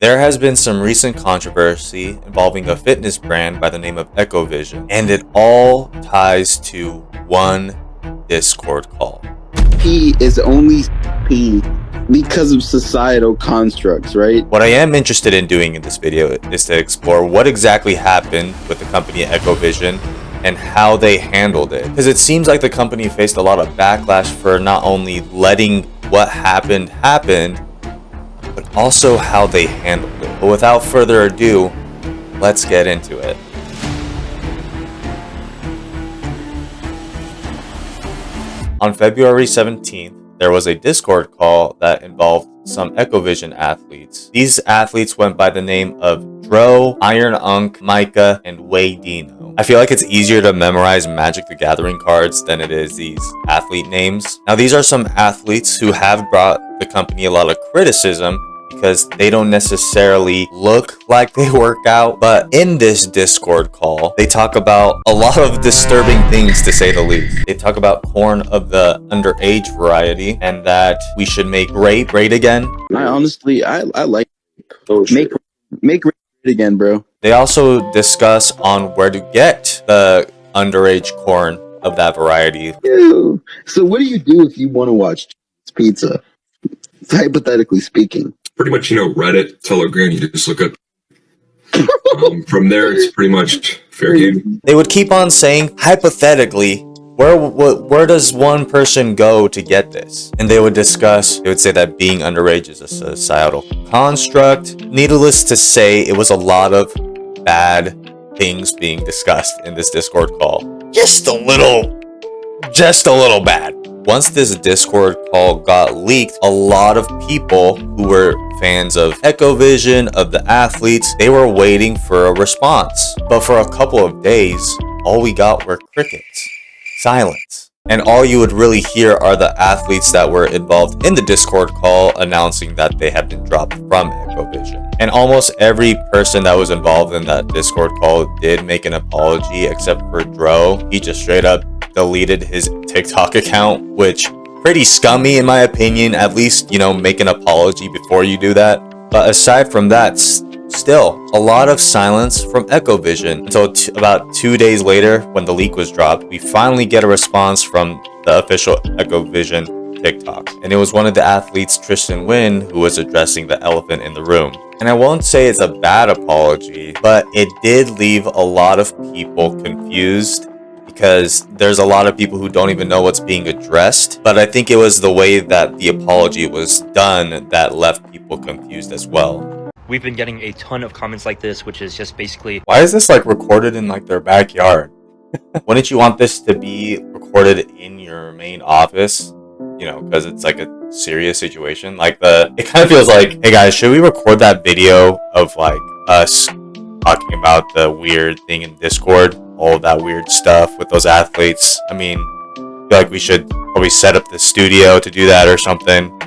There has been some recent controversy involving a fitness brand by the name of Ekkovision, and it all ties to one Discord call. P is only P because of societal constructs, right? What I am interested in doing in this video is to explore what exactly happened with the company Ekkovision and how they handled it. Because it seems like the company faced a lot of backlash for not only letting what happened happen, but also how they handled it. But without further ado, let's get into it. On February 17th, there was a Discord call that involved some Ekkovision athletes. These athletes went by the name of Dro, Iron Unk, Micah, and Dino. I feel like it's easier to memorize Magic the Gathering cards than it is these athlete names. Now, these are some athletes who have brought the company a lot of criticism because they don't necessarily look like they work out. But in this Discord call, they talk about a lot of disturbing things, to say the least. They talk about corn of the underage variety and that we should make grape great again. I honestly like make great again, bro. They also discuss on where to get the underage corn of that variety. Ew. So what do you do if you want to watch pizza? Hypothetically speaking. Pretty much, Reddit, Telegram, you just look up. From there, it's pretty much fair game. They would keep on saying, hypothetically, where does one person go to get this? And they would say that being underage is a societal construct. Needless to say, it was a lot of bad things being discussed in this Discord call. Just a little bad. Once this Discord call got leaked, a lot of people who were fans of Ekkovision, of the athletes, they were waiting for a response. But for a couple of days, all we got were crickets. Silence. And all you would really hear are the athletes that were involved in the Discord call announcing that they had been dropped from Ekkovision. And almost every person that was involved in that Discord call did make an apology except for Dro. He just straight up deleted his TikTok account, which pretty scummy in my opinion. At least, make an apology before you do that. But aside from that, still a lot of silence from Ekkovision until about 2 days later when the leak was dropped. We finally get a response from the official Ekkovision TikTok, and it was one of the athletes, Tristan Wynn, who was addressing the elephant in the room. And I won't say it's a bad apology, but it did leave a lot of people confused because there's a lot of people who don't even know what's being addressed. But I think it was the way that the apology was done that left people confused as well. We've been getting a ton of comments like this, which is just basically, why is this recorded in their backyard? Wouldn't you want this to be recorded in your main office? Because it's a serious situation. It kind of feels like, hey guys, should we record that video of us talking about the weird thing in Discord? All of that weird stuff with those athletes. I mean, I feel like we should probably set up the studio to do that or something,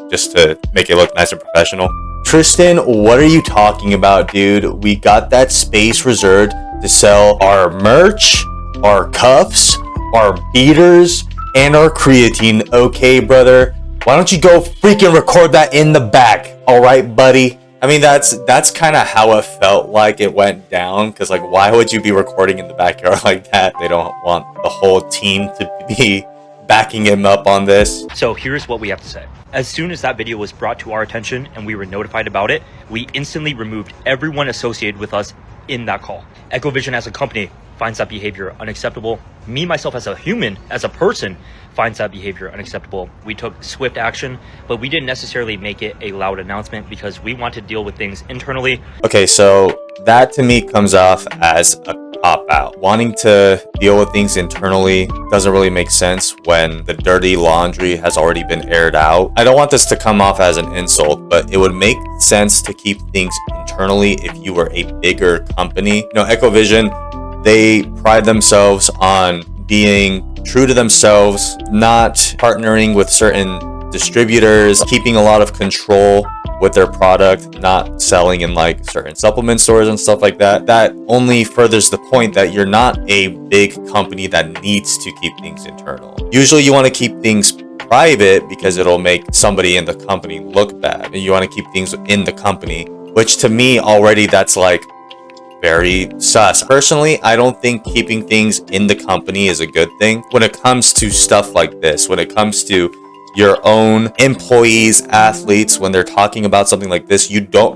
just to make it look nice and professional. Tristan, what are you talking about, dude? We got that space reserved to sell our merch, our cuffs, our beaters, and our creatine, okay, brother? Why don't you go freaking record that in the back, all right, buddy? I mean, that's kind of how it felt like it went down, because why would you be recording in the backyard like that? They don't want the whole team to be backing him up on this. So here's what we have to say. As soon as that video was brought to our attention and we were notified about it, we instantly removed everyone associated with us in that call. Ekkovision as a company finds that behavior unacceptable. Me, myself, as a human, as a person, finds that behavior unacceptable. We took swift action, but we didn't necessarily make it a loud announcement because we want to deal with things internally. Okay, so that to me comes off as a cop-out. Wanting to deal with things internally doesn't really make sense when the dirty laundry has already been aired out. I don't want this to come off as an insult, but it would make sense to keep things internally if you were a bigger company. Ekkovision, they pride themselves on being true to themselves, not partnering with certain distributors, keeping a lot of control with their product, not selling in certain supplement stores and stuff like that. That only furthers the point that you're not a big company that needs to keep things internal. Usually you want to keep things private because it'll make somebody in the company look bad. And you want to keep things in the company which to me already that's like very sus. Personally, I don't think keeping things in the company is a good thing when it comes to stuff like this. When it comes to your own employees, athletes, when they're talking about something like this,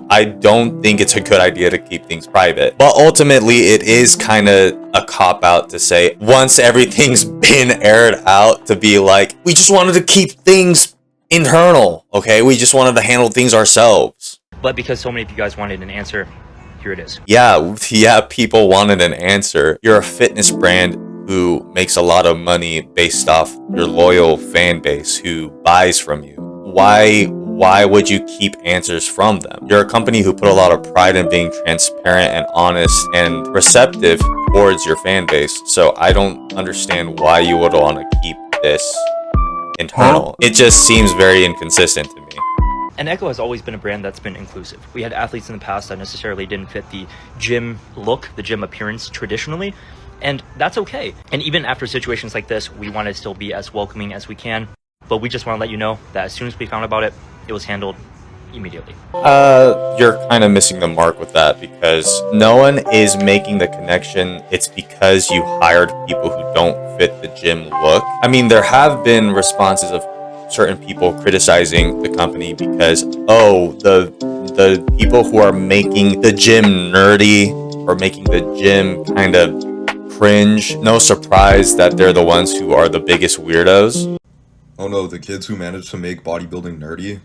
I don't think it's a good idea to keep things private. But ultimately, it is kind of a cop-out to say, once everything's been aired out, to be like, we just wanted to keep things internal, okay? We just wanted to handle things ourselves. But because so many of you guys wanted an answer, here it is. Yeah, people wanted an answer. You're a fitness brand who makes a lot of money based off your loyal fan base who buys from you. Why would you keep answers from them? You're a company who put a lot of pride in being transparent and honest and receptive towards your fan base. So I don't understand why you would want to keep this internal. It just seems very inconsistent to me. And Ekko has always been a brand that's been inclusive. We had athletes in the past that necessarily didn't fit the gym look, the gym appearance traditionally, and that's okay. And even after situations like this, we want to still be as welcoming as we can, but we just want to let you know that as soon as we found about it, it was handled immediately. You're kind of missing the mark with that, because no one is making the connection. It's because you hired people who don't fit the gym look. I mean, there have been responses of certain people criticizing the company because, oh, the people who are making the gym nerdy or making the gym kind of cringe, no surprise that they're the ones who are the biggest weirdos. Oh no, the kids who managed to make bodybuilding nerdy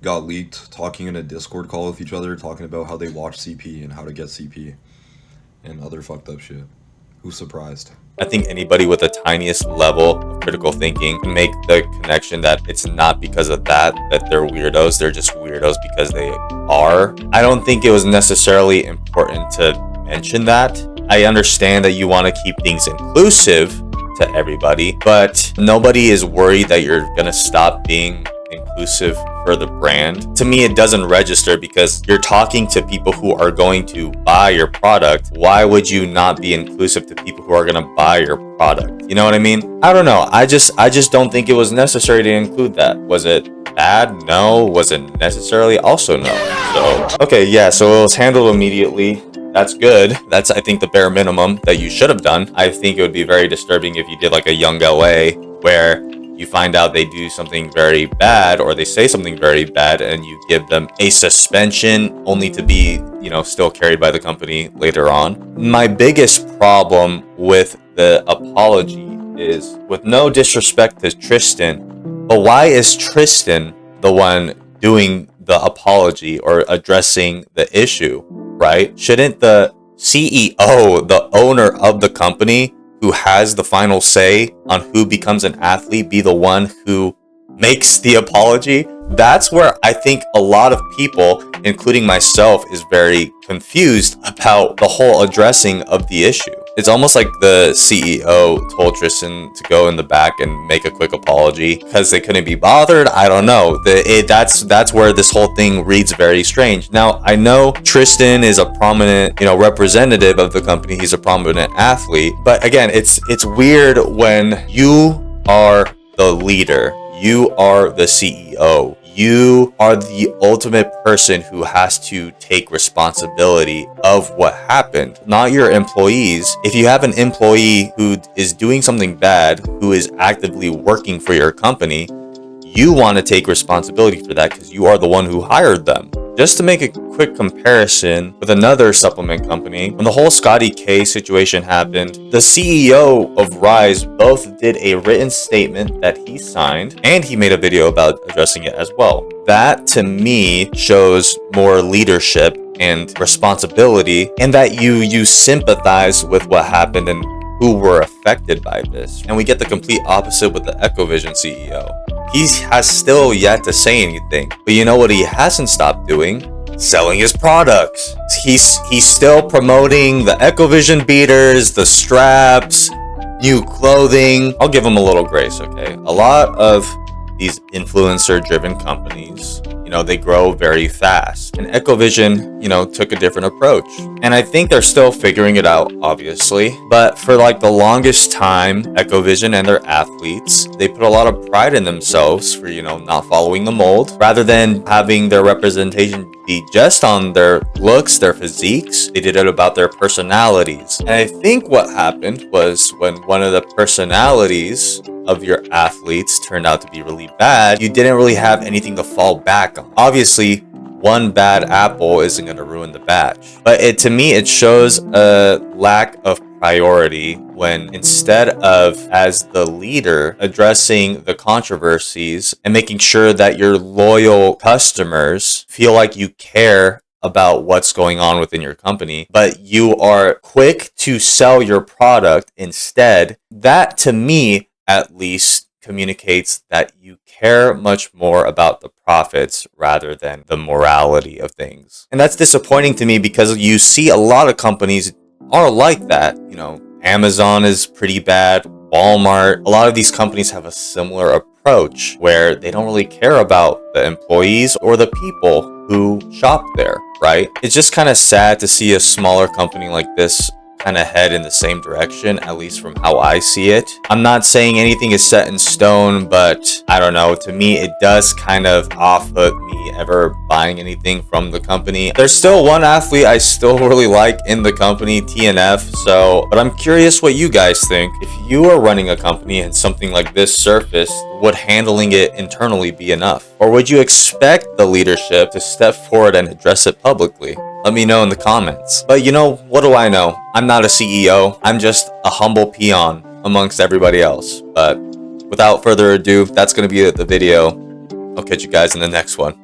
got leaked talking in a Discord call with each other, talking about how they watch CP and how to get CP and other fucked up shit. Who's surprised? I think anybody with the tiniest level of critical thinking can make the connection that it's not because of that they're weirdos. They're just weirdos because they are. I don't think it was necessarily important to mention that. I understand that you want to keep things inclusive to everybody, but nobody is worried that you're gonna stop being inclusive for the brand. To me, it doesn't register because you're talking to people who are going to buy your product. Why would you not be inclusive to people who are going to buy your product? You know what I mean? I don't know. I just don't think it was necessary to include that. Was it bad? No. Was it necessarily? Also no. So, okay, yeah, so it was handled immediately. That's good. That's, I think, the bare minimum that you should have done. I think it would be very disturbing if you did like a Young LA where you find out they do something very bad or they say something very bad and you give them a suspension only to be, still carried by the company later on. My biggest problem with the apology is, with no disrespect to Tristan, but why is Tristan the one doing the apology or addressing the issue, right? Shouldn't the CEO, the owner of the company, who has the final say on who becomes an athlete, be the one who makes the apology? That's where I think a lot of people, including myself, is very confused about the whole addressing of the issue. It's almost like the CEO told Tristan to go in the back and make a quick apology because they couldn't be bothered. I don't know. That's where this whole thing reads very strange. Now, I know Tristan is a prominent, representative of the company. He's a prominent athlete. But again, it's weird when you are the leader. You are the CEO. You are the ultimate person who has to take responsibility of what happened, not your employees. If you have an employee who is doing something bad, who is actively working for your company, you want to take responsibility for that because you are the one who hired them. Just to make a quick comparison with another supplement company, when the whole Scotty K situation happened, the CEO of Rise both did a written statement that he signed, and he made a video about addressing it as well. That, to me, shows more leadership and responsibility, and that you sympathize with what happened and who were affected by this. And we get the complete opposite with the Ekkovision CEO. He has still yet to say anything. But you know what he hasn't stopped doing? Selling his products. He's still promoting the Ekkovision beaters, the straps, new clothing. I'll give him a little grace, okay? A lot of these influencer-driven companies, they grow very fast. And Ekkovision, took a different approach. And I think they're still figuring it out, obviously. But for like the longest time, Ekkovision and their athletes, they put a lot of pride in themselves for, not following the mold. Rather than having their representation be just on their looks, their physiques, they did it about their personalities. And I think what happened was when one of the personalities of your athletes turned out to be really bad, you didn't really have anything to fall back on. Obviously, one bad apple isn't going to ruin the batch. But to me, it shows a lack of priority when instead of, as the leader, addressing the controversies and making sure that your loyal customers feel like you care about what's going on within your company, but you are quick to sell your product instead, that to me, at least, communicates that you care much more about the profits rather than the morality of things. And that's disappointing to me because you see a lot of companies are like that. Amazon is pretty bad, Walmart. A lot of these companies have a similar approach where they don't really care about the employees or the people who shop there, right? It's just kind of sad to see a smaller company like this kind of head in the same direction, at least from how I see it. I'm not saying anything is set in stone, but I don't know. To me, it does kind of off-put me ever buying anything from the company. There's still one athlete I still really like in the company, TNF. But I'm curious what you guys think. If you are running a company and something like this surfaced, would handling it internally be enough? Or would you expect the leadership to step forward and address it publicly? Let me know in the comments. But what do I know? I'm not a CEO. I'm just a humble peon amongst everybody else. But without further ado, that's going to be the video. I'll catch you guys in the next one.